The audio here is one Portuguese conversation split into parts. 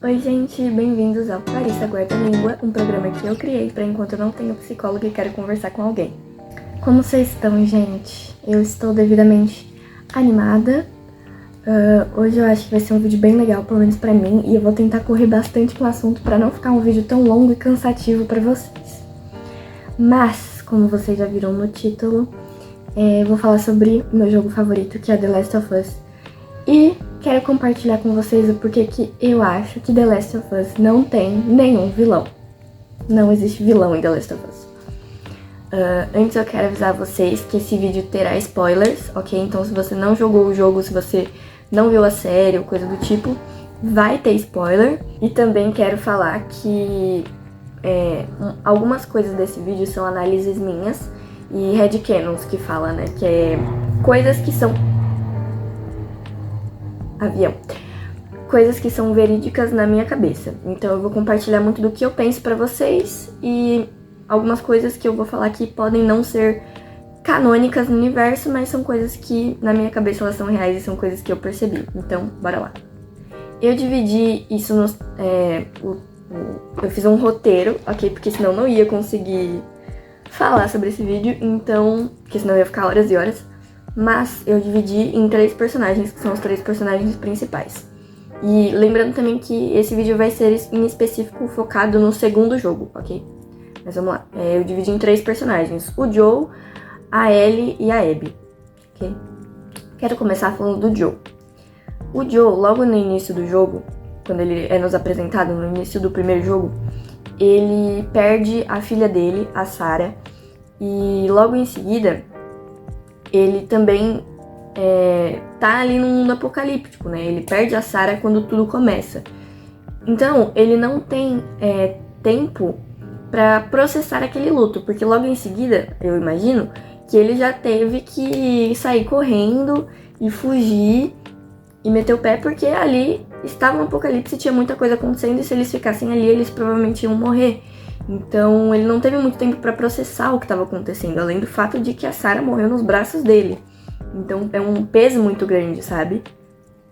Oi gente, bem-vindos ao Clarissa Guarda Língua, um programa que eu criei para enquanto eu não tenho psicólogo e quero conversar com alguém. Como vocês estão, gente? Eu estou devidamente animada. Hoje eu acho que vai ser um vídeo bem legal, pelo menos pra mim, e eu vou tentar correr bastante com o assunto para não ficar um vídeo tão longo e cansativo para vocês. Mas, como vocês já viram no título, vou falar sobre o meu jogo favorito, que é The Last of Us. E quero compartilhar com vocês o porquê que eu acho que The Last of Us não tem nenhum vilão. Não existe vilão em The Last of Us. Antes eu quero avisar vocês que esse vídeo terá spoilers, ok? Então se você não jogou o jogo, se você não viu a série ou coisa do tipo, vai ter spoiler. E também quero falar que algumas coisas desse vídeo são análises minhas e headcanons que fala, né? Que é coisas que são... Coisas que são verídicas na minha cabeça. Então eu vou compartilhar muito do que eu penso pra vocês e algumas coisas que eu vou falar que podem não ser canônicas no universo, mas são coisas que na minha cabeça elas são reais e são coisas que eu percebi. Então, bora lá. Eu dividi isso nos... eu fiz um roteiro, ok? Porque senão eu não ia conseguir falar sobre esse vídeo, então... Porque senão eu ia ficar horas e horas. Mas eu dividi em 3 personagens, que são os 3 personagens principais. E lembrando também que esse vídeo vai ser em específico focado no segundo jogo, ok? Mas vamos lá. Eu dividi em 3 personagens. O Joe, a Ellie e a Abby, ok? Quero começar falando do Joe. O Joe, logo no início do jogo, quando ele é nos apresentado, no início do primeiro jogo, ele perde a filha dele, a Sarah, e logo em seguida... ele também tá ali num mundo apocalíptico, né? Ele perde a Sarah quando tudo começa. Então, ele não tem tempo pra processar aquele luto, porque logo em seguida, eu imagino, que ele já teve que sair correndo e fugir e meter o pé, porque ali estava um apocalipse e tinha muita coisa acontecendo, e se eles ficassem ali, eles provavelmente iam morrer. Então, ele não teve muito tempo pra processar o que estava acontecendo, além do fato de que a Sarah morreu nos braços dele. Então, é um peso muito grande, sabe?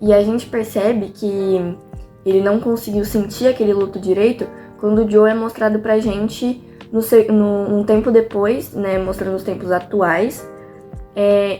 E a gente percebe que ele não conseguiu sentir aquele luto direito quando o Joe é mostrado pra gente um tempo depois, né, mostrando os tempos atuais,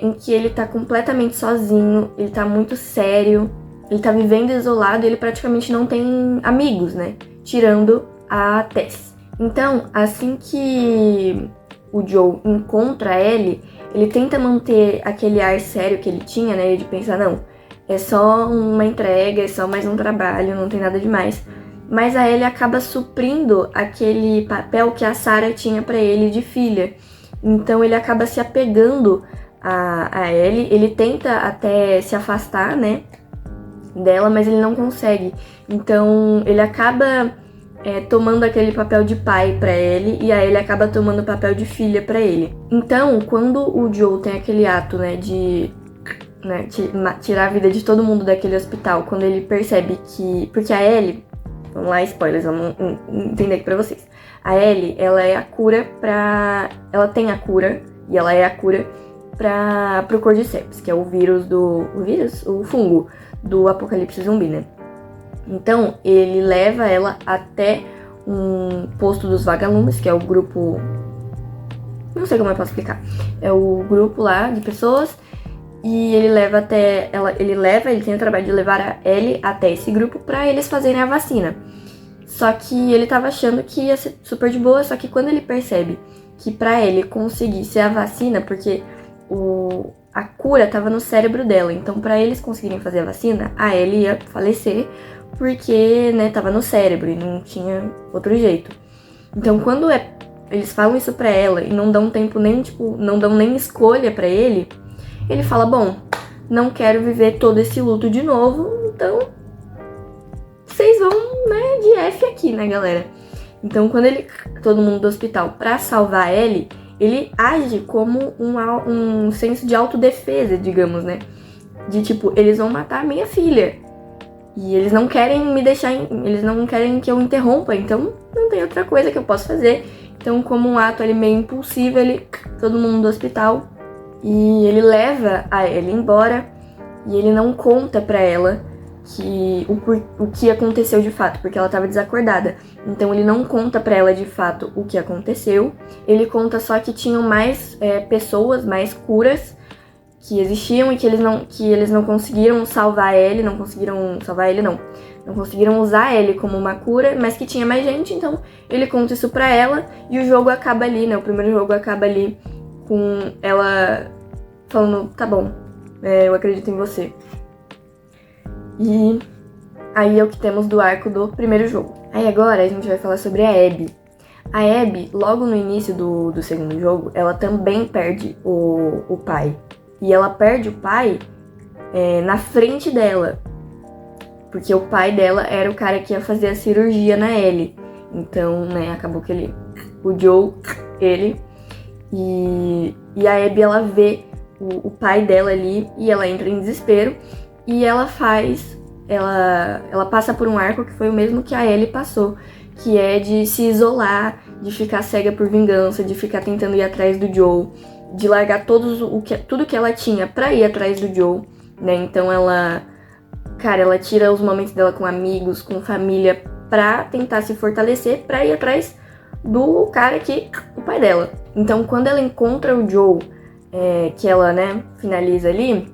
em que ele tá completamente sozinho, ele tá muito sério, ele tá vivendo isolado e ele praticamente não tem amigos, né? Tirando a Tess. Então, assim que o Joe encontra a Ellie, ele tenta manter aquele ar sério que ele tinha, né? De pensar, não, é só uma entrega, é só mais um trabalho, não tem nada demais. Mas a Ellie acaba suprindo aquele papel que a Sarah tinha pra ele de filha. Então ele acaba se apegando a Ellie, ele tenta até se afastar, né, dela, mas ele não consegue. Então ele acaba... tomando aquele papel de pai pra ele, e a Ellie acaba tomando o papel de filha pra ele. Então, quando o Joe tem aquele ato, né, de tirar a vida de todo mundo daquele hospital, quando ele percebe que... Porque a Ellie... Vamos lá, spoilers, vamos entender aqui pra vocês. A Ellie, ela é a cura pra... Ela tem a cura, e ela é a cura pro Cordyceps, que é o vírus do... O fungo do apocalipse zumbi, né? Então, ele leva ela até um posto dos vagalumes, que é o grupo... Não sei como eu posso explicar. É o grupo lá de pessoas. E ele leva até... Ele tem o trabalho de levar a Ellie até esse grupo pra eles fazerem a vacina. Só que ele tava achando que ia ser super de boa, só que quando ele percebe que pra ele conseguir ser a vacina, porque a cura tava no cérebro dela, então pra eles conseguirem fazer a vacina, a Ellie ia falecer, porque, né, tava no cérebro e não tinha outro jeito. Então, quando eles falam isso pra ela e não dão tempo nem, não dão nem escolha pra ele fala, bom, não quero viver todo esse luto de novo, então vocês vão, né, de F aqui, né, galera? Então, quando todo mundo do hospital pra salvar a Ellie, ele age como um senso de autodefesa, digamos, né? De tipo, eles vão matar a minha filha. E eles não querem me deixar, eles não querem que eu interrompa, então não tem outra coisa que eu possa fazer. Então, como um ato ali meio impulsivo, todo mundo do hospital, e ele leva a Ellie embora, e ele não conta pra ela o que aconteceu de fato, porque ela estava desacordada. Então ele não conta pra ela de fato o que aconteceu, ele conta só que tinham mais pessoas, mais curas que existiam e que eles não conseguiram salvar ele, não conseguiram usar ele como uma cura, mas que tinha mais gente, então ele conta isso pra ela e o jogo acaba ali, né? O primeiro jogo acaba ali com ela falando, tá bom, eu acredito em você. E aí é o que temos do arco do primeiro jogo. Aí agora a gente vai falar sobre a Abby. A Abby, logo no início do segundo jogo, ela também perde o pai. E ela perde o pai na frente dela. Porque o pai dela era o cara que ia fazer a cirurgia na Ellie. Então, né, acabou que o Joe, ele. E a Abby, ela vê o pai dela ali e ela entra em desespero. E ela passa por um arco que foi o mesmo que a Ellie passou. Que é de se isolar, de ficar cega por vingança, de ficar tentando ir atrás do Joe. De largar tudo que ela tinha pra ir atrás do Joe, né? Então ela tira os momentos dela com amigos, com família, pra tentar se fortalecer, pra ir atrás do cara o pai dela. Então quando ela encontra o Joe, que ela, né, finaliza ali,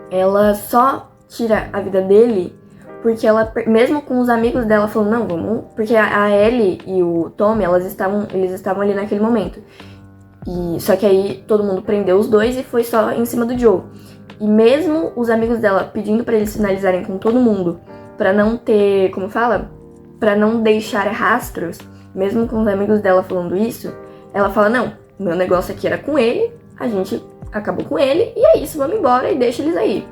ela só tira a vida dele porque ela, mesmo com os amigos dela, falou, não, vamos... Porque a Ellie e o Tommy, eles estavam ali naquele momento. Só que aí todo mundo prendeu os dois e foi só em cima do Joe. E mesmo os amigos dela pedindo pra eles finalizarem com todo mundo, pra não ter, como fala? Pra não deixar rastros, mesmo com os amigos dela falando isso, ela fala, não, meu negócio aqui era com ele, a gente acabou com ele, e é isso, vamos embora e deixa eles aí.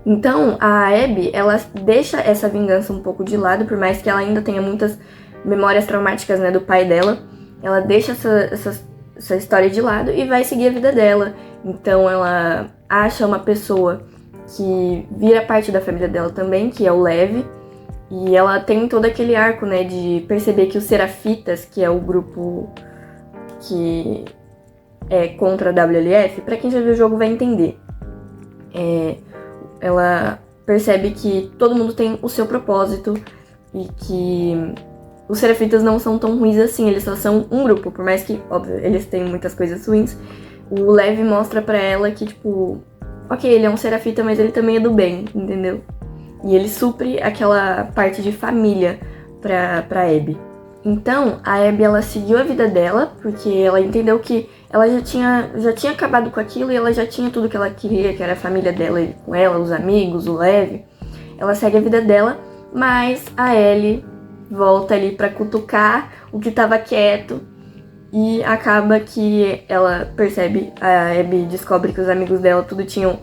Então, a Abby, ela deixa essa vingança um pouco de lado, por mais que ela ainda tenha muitas memórias traumáticas, né, do pai dela, ela deixa essa história de lado e vai seguir a vida dela. Então ela acha uma pessoa que vira parte da família dela também, que é o Lev. E ela tem todo aquele arco, né, de perceber que os Serafitas, que é o grupo que é contra a WLF, pra quem já viu o jogo vai entender. Ela percebe que todo mundo tem o seu propósito e que os Serafitas não são tão ruins assim, eles só são um grupo, por mais que, óbvio, eles têm muitas coisas ruins. O Lev mostra pra ela que, tipo, ok, ele é um Serafita, mas ele também é do bem, entendeu? E ele supre aquela parte de família pra Abby. Então, a Abby, ela seguiu a vida dela, porque ela entendeu que ela já tinha acabado com aquilo e ela já tinha tudo que ela queria, que era a família dela com ela, os amigos, o Lev. Ela segue a vida dela, mas a Ellie volta ali pra cutucar o que tava quieto e acaba que ela percebe, a Abby descobre que os amigos dela tudo tinham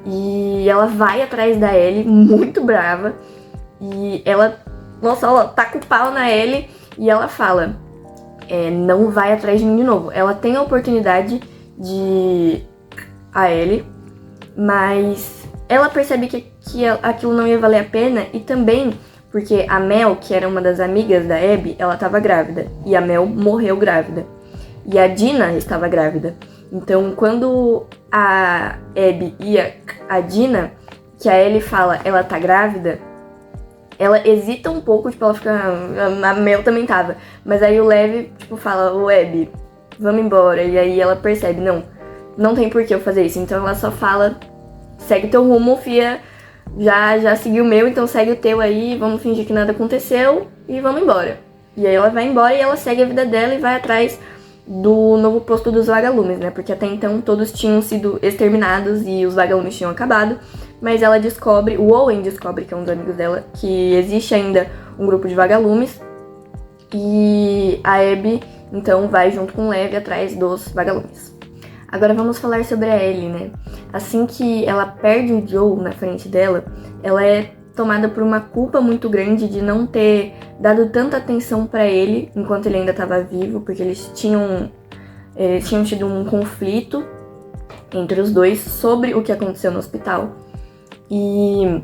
e ela vai atrás da Ellie muito brava e ela, nossa, ela taca o pau na Ellie e ela fala, não vai atrás de mim de novo. Ela tem a oportunidade de a Ellie, mas ela percebe que aquilo não ia valer a pena e também porque a Mel, que era uma das amigas da Abby, ela estava grávida. E a Mel morreu grávida. E a Dina estava grávida. Então, quando a Abby ia a Dina, que a Ellie fala, ela tá grávida, ela hesita um pouco, tipo, ela fica... A Mel também tava. Mas aí o Lev, tipo, fala, ô Abby, vamos embora. E aí ela percebe, não tem por que eu fazer isso. Então ela só fala, segue teu rumo, fia... Já segui o meu, então segue o teu aí, vamos fingir que nada aconteceu e vamos embora. E aí ela vai embora e ela segue a vida dela e vai atrás do novo posto dos vagalumes, né? Porque até então todos tinham sido exterminados e os vagalumes tinham acabado. Mas ela descobre, o Owen descobre, que é um dos amigos dela, que existe ainda um grupo de vagalumes. E a Abby, então, vai junto com o Lev atrás dos vagalumes. Agora vamos falar sobre a Ellie, né? Assim que ela perde o Joe na frente dela, ela é tomada por uma culpa muito grande de não ter dado tanta atenção pra ele enquanto ele ainda estava vivo, porque eles tinham tido um conflito entre os dois sobre o que aconteceu no hospital. E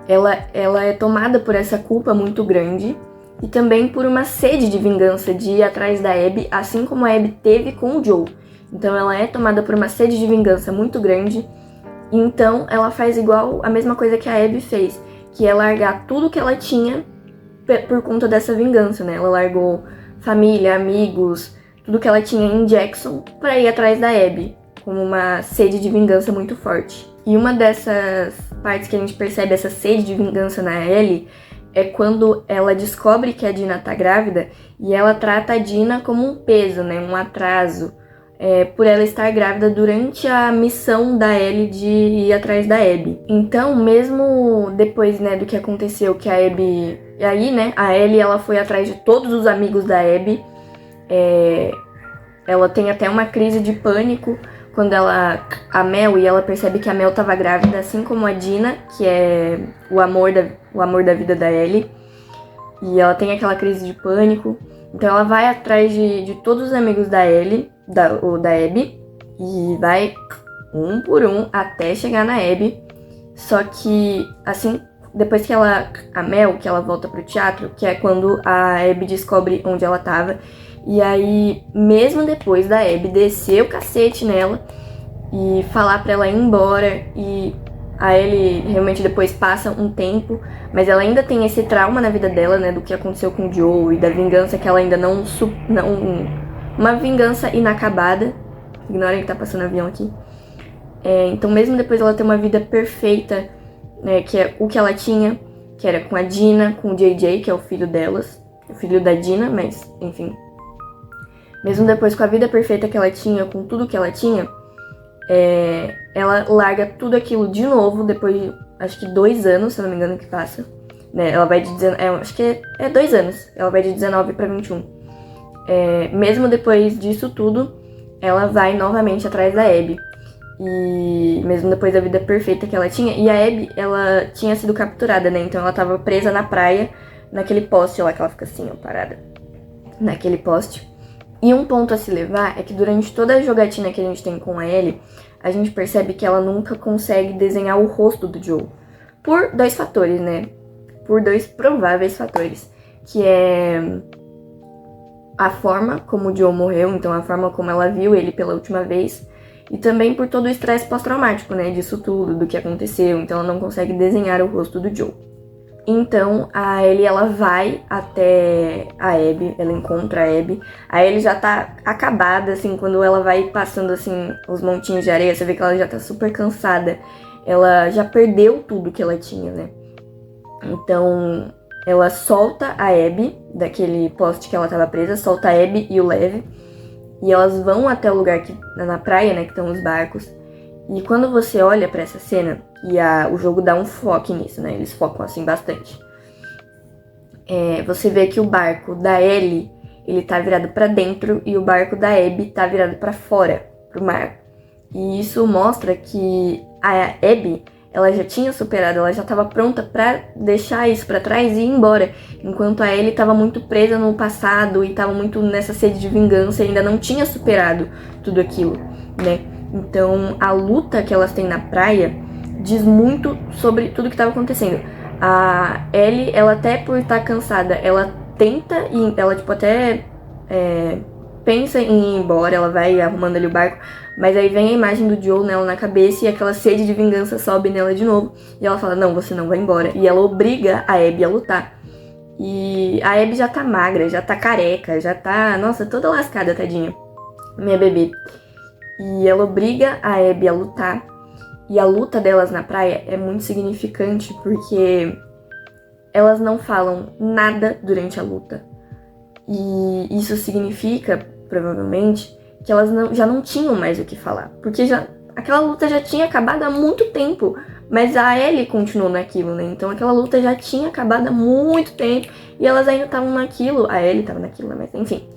ela é tomada por essa culpa muito grande e também por uma sede de vingança de ir atrás da Abby, assim como a Abby teve com o Joe. Então ela é tomada por uma sede de vingança muito grande Então ela faz igual a mesma coisa que a Abby fez, que é largar tudo que ela tinha por conta dessa vingança, né? Ela largou família, amigos, tudo que ela tinha em Jackson pra ir atrás da Abby, como uma sede de vingança muito forte. E uma dessas partes que a gente percebe essa sede de vingança na Ellie é quando ela descobre que a Dina tá grávida e ela trata a Dina como um peso, né? Um atraso. Por ela estar grávida durante a missão da Ellie de ir atrás da Abby. Então, mesmo depois, né, do que aconteceu, que a Abby... E aí, né, a Ellie, ela foi atrás de todos os amigos da Abby. Ela tem até uma crise de pânico quando a Mel, e ela percebe que a Mel tava grávida, assim como a Dina, que é o amor da vida da Ellie. E ela tem aquela crise de pânico. Então ela vai atrás de todos os amigos da Ellie, da Abby, e vai um por um até chegar na Abby. Só que, assim, depois que a Mel, que ela volta pro teatro, que é quando a Abby descobre onde ela tava, e aí, mesmo depois da Abby descer o cacete nela e falar pra ela ir embora, e a Ellie realmente depois passa um tempo, mas ela ainda tem esse trauma na vida dela, né, do que aconteceu com o Joe e da vingança que ela ainda não uma vingança inacabada. Ignorem que tá passando avião aqui. Então mesmo depois ela ter uma vida perfeita, né, que é o que ela tinha, que era com a Dina, com o JJ, que é o filho delas, o filho da Dina, mas enfim. Mesmo depois com a vida perfeita que ela tinha, com tudo que ela tinha, ela larga tudo aquilo de novo, depois de, acho que 2 anos, se eu não me engano, que passa. Né? Ela vai de 19, acho que é 2 anos, ela vai de 19 pra 21. Mesmo depois disso tudo, ela vai novamente atrás da Abby. E mesmo depois da vida perfeita que ela tinha, e a Abby, ela tinha sido capturada, né? Então ela tava presa na praia, naquele poste lá, que ela fica assim, ó, parada. Naquele poste. E um ponto a se levar é que durante toda a jogatina que a gente tem com a Ellie, a gente percebe que ela nunca consegue desenhar o rosto do Joe. Por 2 fatores, né? Por 2 prováveis fatores. Que é a forma como o Joe morreu, então a forma como ela viu ele pela última vez. E também por todo o estresse pós-traumático, né? Disso tudo, do que aconteceu. Então ela não consegue desenhar o rosto do Joe. Então a Ellie, ela vai até a Abby, ela encontra a Abby. A Ellie já tá acabada, assim, quando ela vai passando, assim, os montinhos de areia, você vê que ela já tá super cansada. Ela já perdeu tudo que ela tinha, né? Então ela solta a Abby daquele poste que ela tava presa, solta a Abby e o Lev. E elas vão até o lugar na praia, né, que estão os barcos. E quando você olha pra essa cena, e o jogo dá um foco nisso, né? Eles focam assim bastante. Você vê que o barco da Ellie, ele tá virado pra dentro e o barco da Abby tá virado pra fora, pro mar. E isso mostra que a Abby, ela já tinha superado, ela já tava pronta pra deixar isso pra trás e ir embora. Enquanto a Ellie tava muito presa no passado e tava muito nessa sede de vingança e ainda não tinha superado tudo aquilo, né? Então, a luta que elas têm na praia diz muito sobre tudo que estava acontecendo. A Ellie, ela até por estar cansada, ela tenta, ela tipo até pensa em ir embora, ela vai arrumando ali o barco, mas aí vem a imagem do Joe nela na cabeça e aquela sede de vingança sobe nela de novo. E ela fala, não, você não vai embora. E ela obriga a Abby a lutar. E a Abby já tá magra, já tá careca, já tá, nossa, toda lascada, tadinha. Minha bebê. E ela obriga a Abby a lutar. E a luta delas na praia é muito significante porque elas não falam nada durante a luta. E isso significa, provavelmente, que elas já não tinham mais o que falar. Porque aquela luta já tinha acabado há muito tempo. Mas a Ellie continuou naquilo, né? Então aquela luta já tinha acabado há muito tempo. E elas ainda estavam naquilo. A Ellie estava naquilo, mas enfim.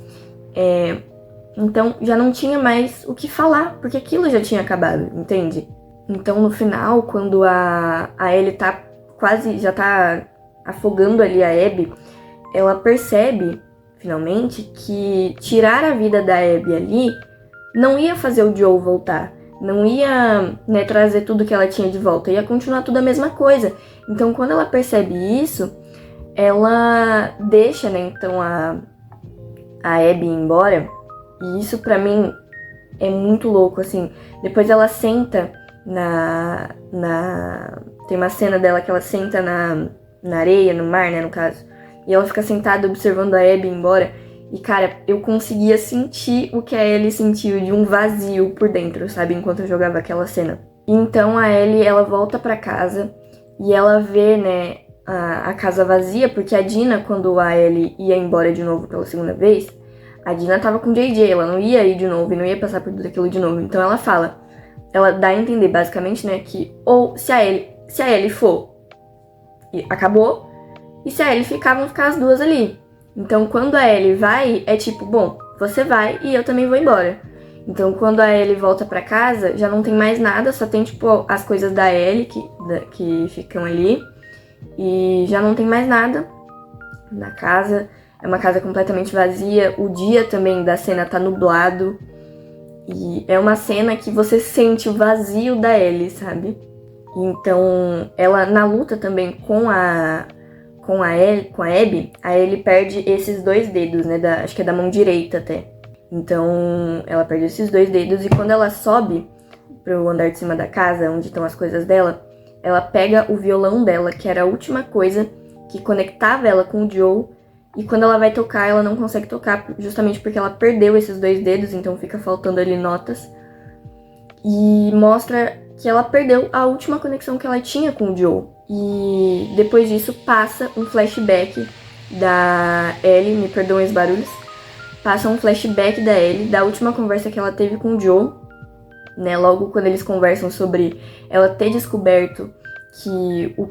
Então já não tinha mais o que falar, porque aquilo já tinha acabado, entende? Então no final, quando a Ellie tá já tá afogando ali a Abby, ela percebe, finalmente, que tirar a vida da Abby ali não ia fazer o Joe voltar. Não ia, né, trazer tudo que ela tinha de volta, ia continuar tudo a mesma coisa. Então quando ela percebe isso, ela deixa, né, então a Abby ir embora. E isso pra mim é muito louco, assim. Depois ela senta Tem uma cena dela que ela senta na areia, no mar, né, no caso. E ela fica sentada observando a Abby ir embora. E, cara, eu conseguia sentir o que a Ellie sentiu, de um vazio por dentro, sabe? Enquanto eu jogava aquela cena. Então a Ellie, ela volta pra casa e ela vê, né, a casa vazia, porque a Dina, quando a Ellie ia embora de novo pela segunda vez, a Dina tava com o JJ, ela não ia ir de novo e não ia passar por tudo aquilo de novo. Então ela dá a entender, basicamente, né, que ou se a Ellie for, acabou, e se a Ellie ficar, vão ficar as duas ali. Então, quando a Ellie vai, é tipo, bom, você vai e eu também vou embora. Então, quando a Ellie volta pra casa, já não tem mais nada, só tem, tipo, as coisas da Ellie que ficam ali. E já não tem mais nada na casa. É uma casa completamente vazia. O dia também da cena tá nublado. E é uma cena que você sente o vazio da Ellie, sabe? Então, ela, na luta também com a Abby, a Ellie perde esses 2 dedos, né? Acho que é da mão direita até. Então, ela perde esses 2 dedos e quando ela sobe pro andar de cima da casa, onde estão as coisas dela, ela pega o violão dela, que era a última coisa que conectava ela com o Joe. E quando ela vai tocar, ela não consegue tocar, justamente porque ela perdeu esses 2 dedos, então fica faltando ali notas. E mostra que ela perdeu a última conexão que ela tinha com o Joe. E depois disso passa um flashback da Ellie, me perdoem os barulhos, passa um flashback da Ellie, da última conversa que ela teve com o Joe, né, logo quando eles conversam sobre ela ter descoberto o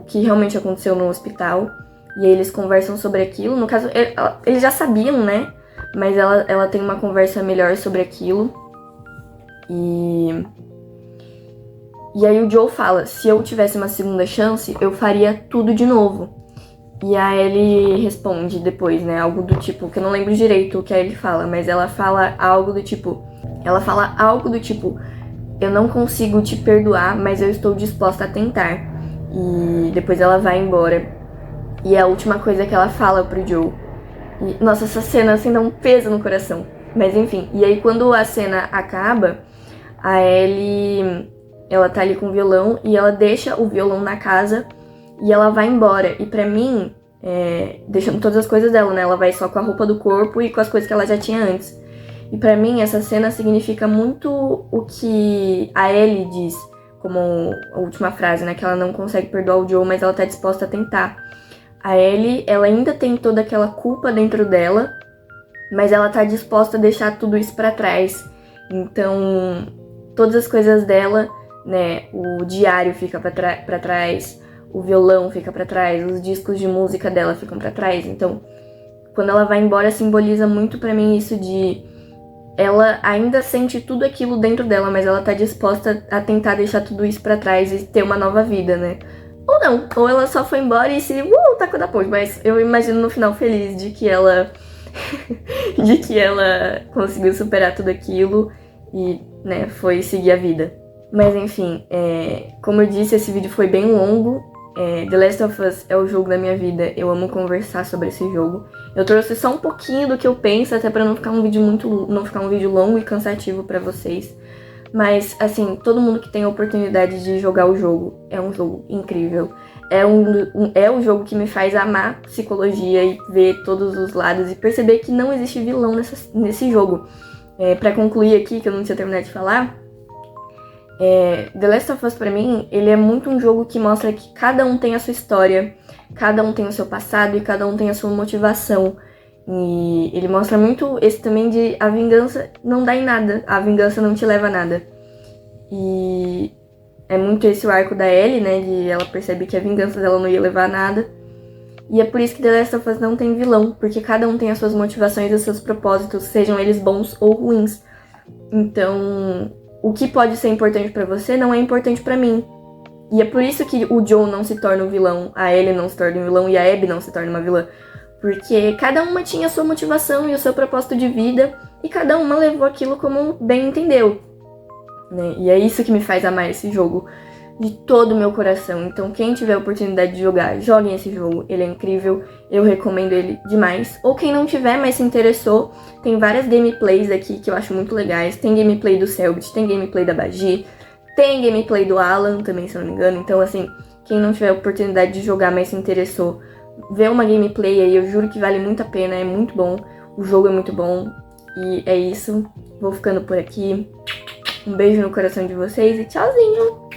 que realmente aconteceu no hospital, e aí eles conversam sobre aquilo, no caso, eles já sabiam, né, mas ela tem uma conversa melhor sobre aquilo, e aí o Joe fala, se eu tivesse uma segunda chance, eu faria tudo de novo. E a Ellie responde depois, né, algo do tipo, que eu não lembro direito o que a Ellie fala, mas ela fala algo do tipo, eu não consigo te perdoar, mas eu estou disposta a tentar. E depois ela vai embora. E é a última coisa que ela fala pro Joe. E, nossa, essa cena assim dá um peso no coração. Mas enfim, e aí quando a cena acaba, a Ellie, ela tá ali com o violão e ela deixa o violão na casa e ela vai embora. E pra mim, deixando todas as coisas dela, né? Ela vai só com a roupa do corpo e com as coisas que ela já tinha antes. E pra mim, essa cena significa muito o que a Ellie diz, como a última frase, né? Que ela não consegue perdoar o Joe, mas ela tá disposta a tentar. A Ellie, ela ainda tem toda aquela culpa dentro dela, mas ela tá disposta a deixar tudo isso pra trás. Então, todas as coisas dela, né? O diário fica pra trás, o violão fica pra trás, os discos de música dela ficam pra trás. Então, quando ela vai embora, simboliza muito pra mim isso de... ela ainda sente tudo aquilo dentro dela, mas ela tá disposta a tentar deixar tudo isso pra trás e ter uma nova vida, né? Ou não, ou ela só foi embora e se tacou da ponte, mas eu imagino no final feliz de que ela de que ela conseguiu superar tudo aquilo e, né, foi seguir a vida. Mas enfim, como eu disse, esse vídeo foi bem longo. The Last of Us é o jogo da minha vida, eu amo conversar sobre esse jogo. Eu trouxe só um pouquinho do que eu penso, até pra não ficar um vídeo longo e cansativo pra vocês. Mas, assim, todo mundo que tem a oportunidade de jogar o jogo, é um jogo incrível. É o jogo que me faz amar psicologia e ver todos os lados e perceber que não existe vilão nesse jogo. Pra concluir aqui, que eu não tinha terminado de falar... The Last of Us, pra mim, ele é muito um jogo que mostra que cada um tem a sua história, cada um tem o seu passado e cada um tem a sua motivação. E ele mostra muito esse também de a vingança não dá em nada, a vingança não te leva a nada. E é muito esse o arco da Ellie, né, de ela percebe que a vingança dela não ia levar a nada. E é por isso que The Last of Us não tem vilão, porque cada um tem as suas motivações e os seus propósitos, sejam eles bons ou ruins. Então... o que pode ser importante pra você não é importante pra mim. E é por isso que o Joe não se torna um vilão, a Ellie não se torna um vilão e a Abby não se torna uma vilã. Porque cada uma tinha a sua motivação e o seu propósito de vida, e cada uma levou aquilo como bem entendeu. Né? E é isso que me faz amar esse jogo de todo o meu coração. Então quem tiver a oportunidade de jogar, joguem esse jogo, ele é incrível, eu recomendo ele demais. Ou quem não tiver, mas se interessou, tem várias gameplays aqui que eu acho muito legais. Tem gameplay do Cellbit, tem gameplay da Bagi, Tem gameplay do Alan também, se eu não me engano. Então, assim, quem não tiver a oportunidade de jogar, mas se interessou, vê uma gameplay aí, eu juro que vale muito a pena, é muito bom. O jogo é muito bom. E é isso. Vou ficando por aqui. Um beijo no coração de vocês e tchauzinho!